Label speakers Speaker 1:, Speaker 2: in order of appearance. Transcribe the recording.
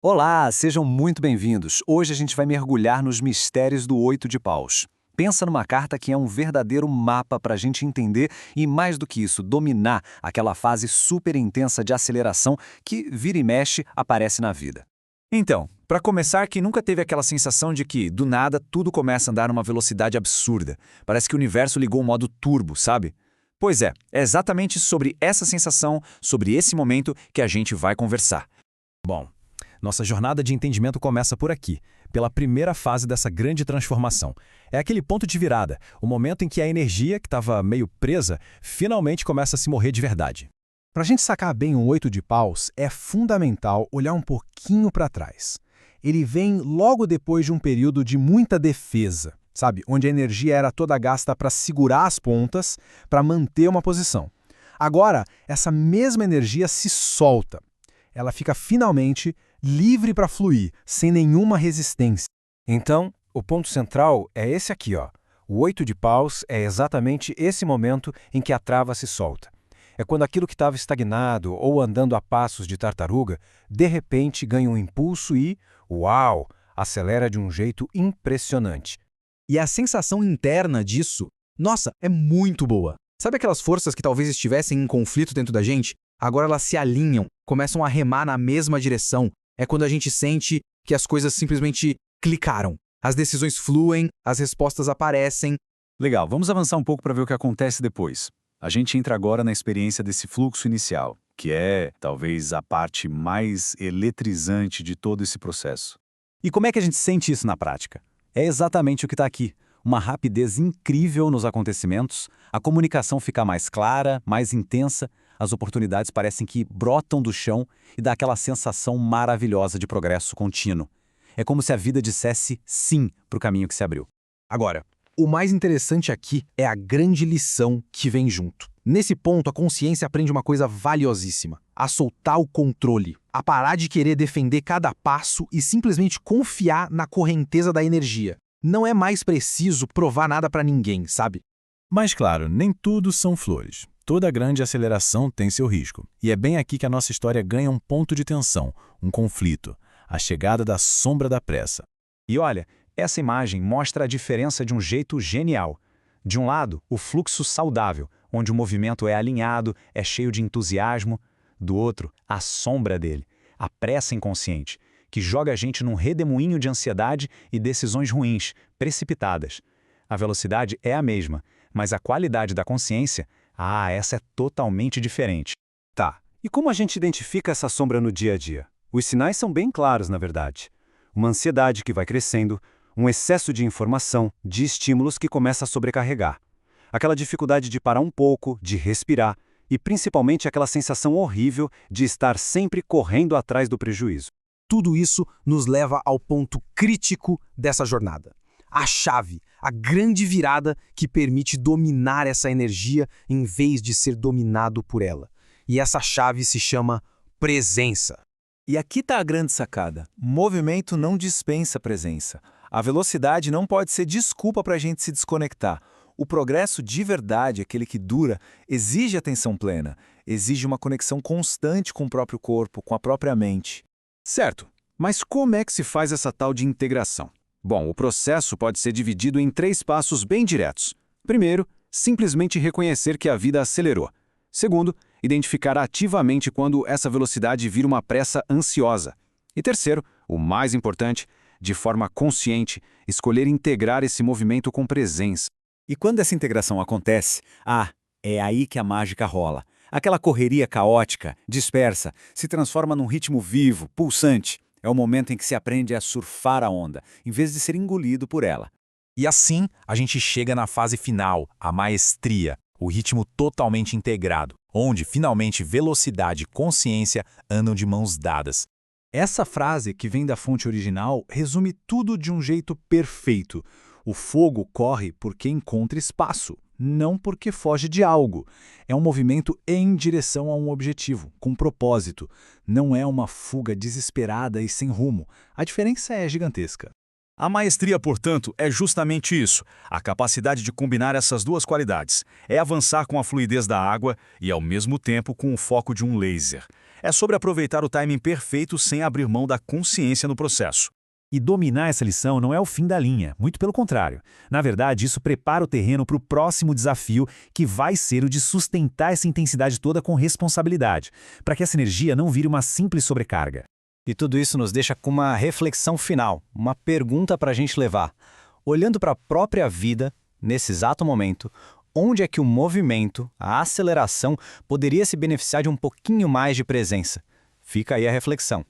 Speaker 1: Olá, sejam muito bem-vindos. Hoje a gente vai mergulhar nos mistérios do Oito de Paus. Pensa numa carta que é um verdadeiro mapa para a gente entender e, mais do que isso, dominar aquela fase super intensa de aceleração que, vira e mexe, aparece na vida.
Speaker 2: Então, para começar, quem nunca teve aquela sensação de que, do nada, tudo começa a andar numa velocidade absurda? Parece que o universo ligou o modo turbo, sabe? Pois é exatamente sobre essa sensação, sobre esse momento, que a gente vai conversar.
Speaker 3: Bom, nossa jornada de entendimento começa por aqui, pela primeira fase dessa grande transformação. É aquele ponto de virada, o momento em que a energia, que estava meio presa, finalmente começa a se mover de verdade.
Speaker 4: Para a gente sacar bem o Oito de Paus, é fundamental olhar um pouquinho para trás. Ele vem logo depois de um período de muita defesa, sabe? Onde a energia era toda gasta para segurar as pontas, para manter uma posição. Agora, essa mesma energia se solta. Ela fica finalmente livre para fluir, sem nenhuma resistência. Então, o ponto central é esse aqui, ó. O Oito de Paus é exatamente esse momento em que a trava se solta. É quando aquilo que estava estagnado ou andando a passos de tartaruga, de repente ganha um impulso e, uau, acelera de um jeito impressionante.
Speaker 5: E a sensação interna disso, nossa, é muito boa. Sabe aquelas forças que talvez estivessem em conflito dentro da gente? Agora elas se alinham, começam a remar na mesma direção. É quando a gente sente que as coisas simplesmente clicaram. As decisões fluem, as respostas aparecem.
Speaker 1: Legal, vamos avançar um pouco para ver o que acontece depois. A gente entra agora na experiência desse fluxo inicial, que é, talvez, a parte mais eletrizante de todo esse processo.
Speaker 3: E como é que a gente sente isso na prática? É exatamente o que está aqui. Uma rapidez incrível nos acontecimentos, a comunicação fica mais clara, mais intensa, as oportunidades parecem que brotam do chão e dá aquela sensação maravilhosa de progresso contínuo. É como se a vida dissesse sim para o caminho que se abriu.
Speaker 4: Agora, o mais interessante aqui é a grande lição que vem junto. Nesse ponto, a consciência aprende uma coisa valiosíssima: a soltar o controle, a parar de querer defender cada passo e simplesmente confiar na correnteza da energia. Não é mais preciso provar nada para ninguém, sabe?
Speaker 3: Mas claro, nem tudo são flores. Toda grande aceleração tem seu risco. E é bem aqui que a nossa história ganha um ponto de tensão, um conflito, a chegada da sombra da pressa.
Speaker 2: E olha, essa imagem mostra a diferença de um jeito genial. De um lado, o fluxo saudável, onde o movimento é alinhado, é cheio de entusiasmo. Do outro, a sombra dele, a pressa inconsciente, que joga a gente num redemoinho de ansiedade e decisões ruins, precipitadas. A velocidade é a mesma, mas a qualidade da consciência, essa é totalmente diferente.
Speaker 1: Tá, e como a gente identifica essa sombra no dia a dia? Os sinais são bem claros, na verdade. Uma ansiedade que vai crescendo, um excesso de informação, de estímulos que começa a sobrecarregar. Aquela dificuldade de parar um pouco, de respirar, e principalmente aquela sensação horrível de estar sempre correndo atrás do prejuízo.
Speaker 4: Tudo isso nos leva ao ponto crítico dessa jornada. A chave, a grande virada que permite dominar essa energia em vez de ser dominado por ela. E essa chave se chama presença.
Speaker 2: E aqui está a grande sacada. Movimento não dispensa presença. A velocidade não pode ser desculpa para a gente se desconectar. O progresso de verdade, aquele que dura, exige atenção plena, exige uma conexão constante com o próprio corpo, com a própria mente.
Speaker 1: Certo, mas como é que se faz essa tal de integração? Bom, o processo pode ser dividido em 3 passos bem diretos. Primeiro, simplesmente reconhecer que a vida acelerou. Segundo, identificar ativamente quando essa velocidade vira uma pressa ansiosa. E terceiro, o mais importante, de forma consciente, escolher integrar esse movimento com presença.
Speaker 3: E quando essa integração acontece, é aí que a mágica rola. Aquela correria caótica, dispersa, se transforma num ritmo vivo, pulsante. É o momento em que se aprende a surfar a onda, em vez de ser engolido por ela.
Speaker 5: E assim, a gente chega na fase final, a maestria, o ritmo totalmente integrado, onde finalmente velocidade e consciência andam de mãos dadas.
Speaker 3: Essa frase, que vem da fonte original, resume tudo de um jeito perfeito. O fogo corre porque encontra espaço, não porque foge de algo. É um movimento em direção a um objetivo, com propósito. Não é uma fuga desesperada e sem rumo. A diferença é gigantesca.
Speaker 6: A maestria, portanto, é justamente isso, a capacidade de combinar essas duas qualidades. É avançar com a fluidez da água e, ao mesmo tempo, com o foco de um laser. É sobre aproveitar o timing perfeito sem abrir mão da consciência no processo.
Speaker 2: E dominar essa lição não é o fim da linha, muito pelo contrário. Na verdade, isso prepara o terreno para o próximo desafio, que vai ser o de sustentar essa intensidade toda com responsabilidade, para que essa energia não vire uma simples sobrecarga.
Speaker 3: E tudo isso nos deixa com uma reflexão final, uma pergunta para a gente levar. Olhando para a própria vida, nesse exato momento, onde é que o movimento, a aceleração, poderia se beneficiar de um pouquinho mais de presença? Fica aí a reflexão.